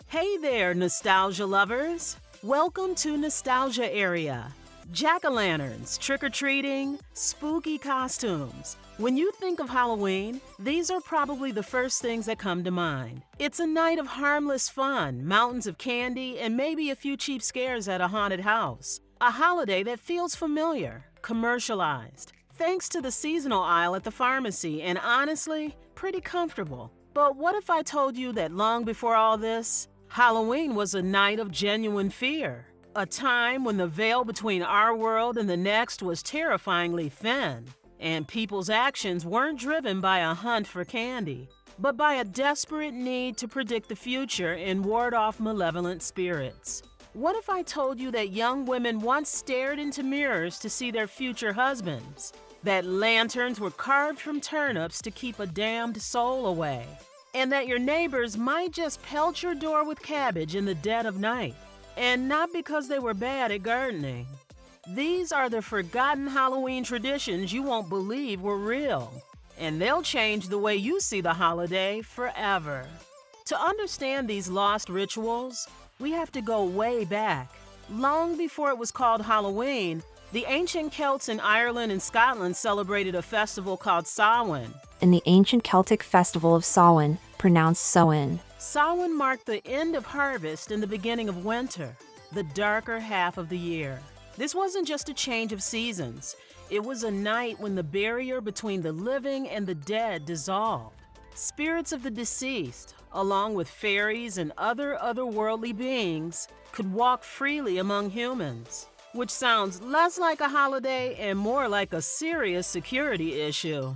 Hey there, nostalgia lovers! Welcome to Nostalgia Area. Jack-o'-lanterns, trick-or-treating, spooky costumes. When you think of Halloween, these are probably the first things that come to mind. It's a night of harmless fun, mountains of candy, and maybe a few cheap scares at a haunted house. A holiday that feels familiar, commercialized, thanks to the seasonal aisle at the pharmacy, and honestly, pretty comfortable. But what if I told you that long before all this, Halloween was a night of genuine fear? A time when the veil between our world and the next was terrifyingly thin, and people's actions weren't driven by a hunt for candy, but by a desperate need to predict the future and ward off malevolent spirits. What if I told you that young women once stared into mirrors to see their future husbands? That lanterns were carved from turnips to keep a damned soul away? And that your neighbors might just pelt your door with cabbage in the dead of night? And not because they were bad at gardening. These are the forgotten Halloween traditions you won't believe were real. And they'll change the way you see the holiday forever. To understand these lost rituals, we have to go way back. Long before it was called Halloween, the ancient Celts in Ireland and Scotland celebrated a festival called Samhain. In the ancient Celtic festival of Samhain, pronounced Samhain. Samhain marked the end of harvest and the beginning of winter, the darker half of the year. This wasn't just a change of seasons. It was a night when the barrier between the living and the dead dissolved. Spirits of the deceased, along with fairies and other otherworldly beings, could walk freely among humans, which sounds less like a holiday and more like a serious security issue.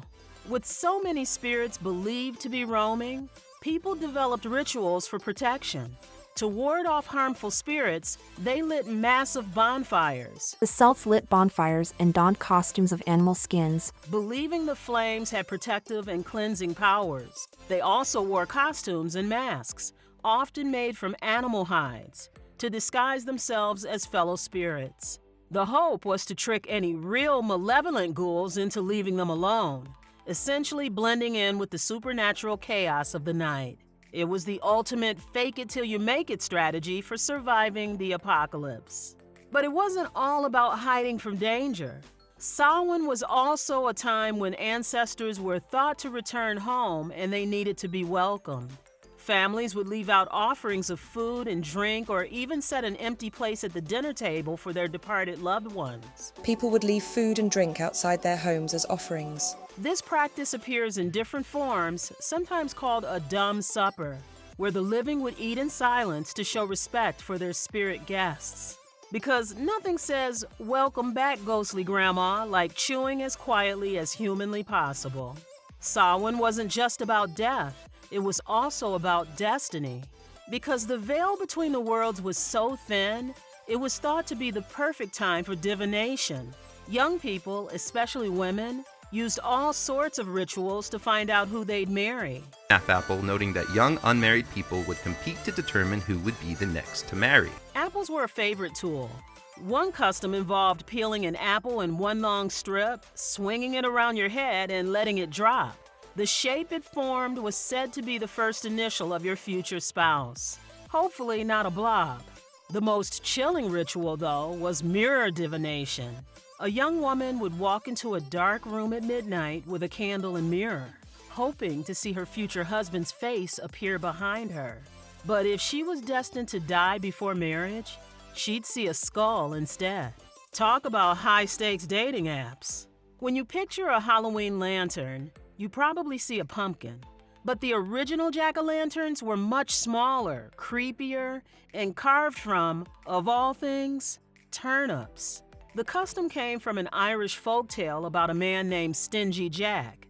With so many spirits believed to be roaming, people developed rituals for protection. To ward off harmful spirits, they lit massive bonfires. The Celts lit bonfires and donned costumes of animal skins, believing the flames had protective and cleansing powers. They also wore costumes and masks, often made from animal hides, to disguise themselves as fellow spirits. The hope was to trick any real malevolent ghouls into leaving them alone, essentially blending in with the supernatural chaos of the night. It was the ultimate fake-it-till-you-make-it strategy for surviving the apocalypse. But it wasn't all about hiding from danger. Samhain was also a time when ancestors were thought to return home and they needed to be welcomed. Families would leave out offerings of food and drink or even set an empty place at the dinner table for their departed loved ones. People would leave food and drink outside their homes as offerings. This practice appears in different forms, sometimes called a dumb supper, where the living would eat in silence to show respect for their spirit guests. Because nothing says, "Welcome back, ghostly grandma," like chewing as quietly as humanly possible. Samhain wasn't just about death. It was also about destiny. Because the veil between the worlds was so thin, it was thought to be the perfect time for divination. Young people, especially women, used all sorts of rituals to find out who they'd marry. Apple noting that young unmarried people would compete to determine who would be the next to marry. Apples were a favorite tool. One custom involved peeling an apple in one long strip, swinging it around your head, and letting it drop. The shape it formed was said to be the first initial of your future spouse. Hopefully not a blob. The most chilling ritual, though, was mirror divination. A young woman would walk into a dark room at midnight with a candle and mirror, hoping to see her future husband's face appear behind her. But if she was destined to die before marriage, she'd see a skull instead. Talk about high-stakes dating apps. When you picture a Halloween lantern, you probably see a pumpkin. But the original jack-o'-lanterns were much smaller, creepier, and carved from, of all things, turnips. The custom came from an Irish folktale about a man named Stingy Jack.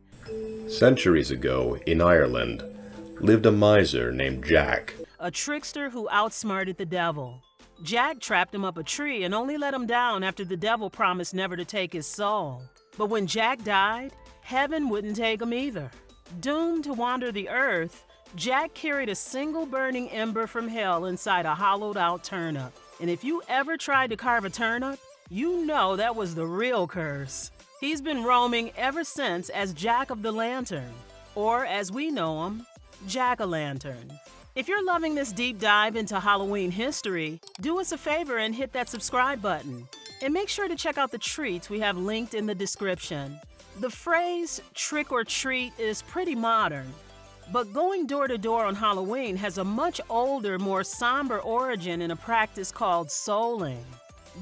Centuries ago, in Ireland, lived a miser named Jack, A trickster who outsmarted the devil. Jack trapped him up a tree and only let him down after the devil promised never to take his soul. But when Jack died, heaven wouldn't take him either. Doomed to wander the earth, Jack carried a single burning ember from hell inside a hollowed-out turnip. And if you ever tried to carve a turnip, you know that was the real curse. He's been roaming ever since as Jack of the Lantern, or as we know him, Jack-o'-lantern. If you're loving this deep dive into Halloween history, do us a favor and hit that subscribe button. And make sure to check out the treats we have linked in the description. The phrase trick or treat is pretty modern, but going door to door on Halloween has a much older, more somber origin in a practice called souling.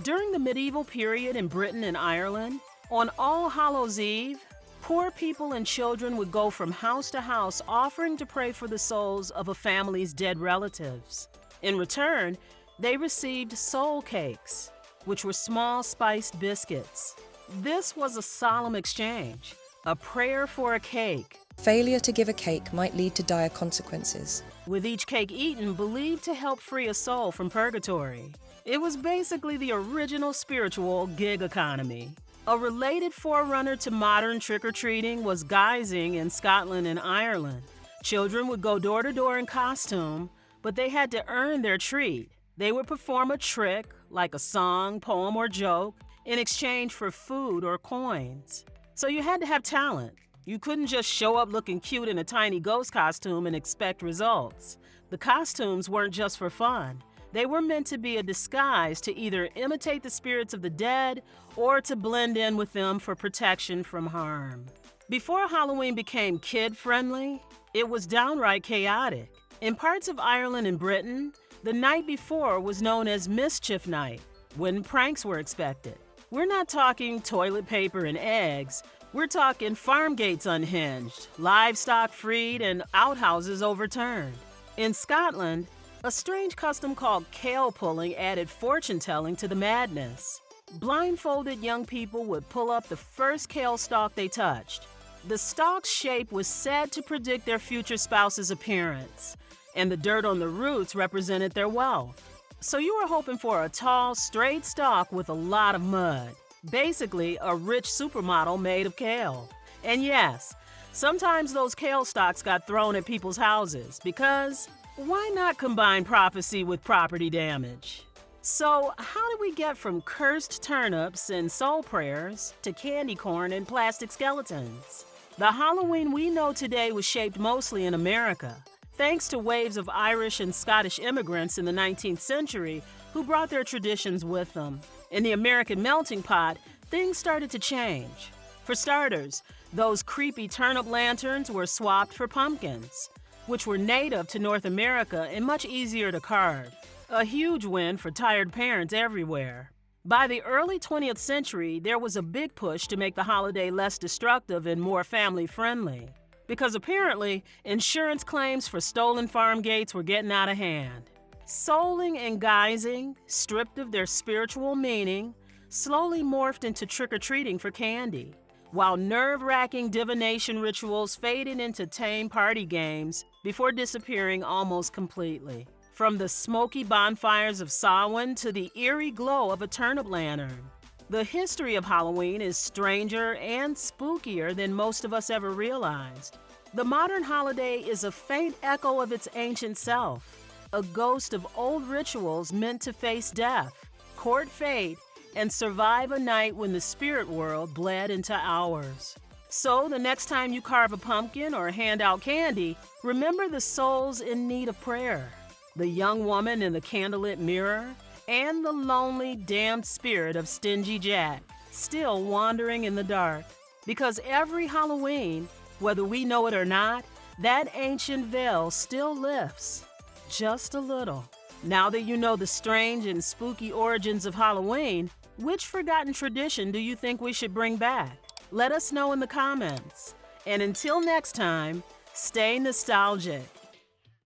During the medieval period in Britain and Ireland, on All Hallows Eve, poor people and children would go from house to house offering to pray for the souls of a family's dead relatives. In return, they received soul cakes, which were small spiced biscuits. This was a solemn exchange, a prayer for a cake. Failure to give a cake might lead to dire consequences. With each cake eaten believed to help free a soul from purgatory. It was basically the original spiritual gig economy. A related forerunner to modern trick-or-treating was Guising in Scotland and Ireland. Children would go door to door in costume, but they had to earn their treat. They would perform a trick, like a song, poem, or joke, in exchange for food or coins. So you had to have talent. You couldn't just show up looking cute in a tiny ghost costume and expect results. The costumes weren't just for fun. They were meant to be a disguise to either imitate the spirits of the dead or to blend in with them for protection from harm. Before Halloween became kid-friendly, it was downright chaotic. In parts of Ireland and Britain, the night before was known as Mischief night, when pranks were expected. We're not talking toilet paper and eggs. We're talking farm gates unhinged, livestock freed, and outhouses overturned. In Scotland, a strange custom called Kale-Pulling added fortune-telling to the madness. Blindfolded young people would pull up the first kale stalk they touched. The stalk's shape was said to predict their future spouse's appearance, and the dirt on the roots represented their wealth. So you were hoping for a tall, straight stalk with a lot of mud. Basically, a rich supermodel made of kale. And yes, sometimes those kale stalks got thrown at people's houses because why not combine prophecy with property damage? So how did we get from cursed turnips and soul prayers to candy corn and plastic skeletons? The Halloween we know today was shaped mostly in America, thanks to waves of Irish and Scottish immigrants in the 19th century who brought their traditions with them. In the American melting pot, things started to change. For starters, those creepy turnip lanterns were swapped for pumpkins, which were native to North America and much easier to carve. A huge win for tired parents everywhere. By the early 20th century, there was a big push to make the holiday less destructive and more family-friendly, because apparently insurance claims for stolen farm gates were getting out of hand. Souling and guising, stripped of their spiritual meaning, slowly morphed into trick-or-treating for candy, while nerve-wracking divination rituals faded into tame party games before disappearing almost completely. From the smoky bonfires of Samhain to the eerie glow of a turnip lantern, the history of Halloween is stranger and spookier than most of us ever realized. The modern holiday is a faint echo of its ancient self, a ghost of old rituals meant to face death, court fate, and survive a night when the spirit world bled into ours. So the next time you carve a pumpkin or hand out candy, remember the souls in need of prayer, the young woman in the candlelit mirror, and the lonely, damned spirit of Stingy Jack, still wandering in the dark. Because every Halloween, whether we know it or not, that ancient veil still lifts, just a little. Now that you know the strange and spooky origins of Halloween, which forgotten tradition do you think we should bring back? Let us know in the comments. And until next time, stay nostalgic.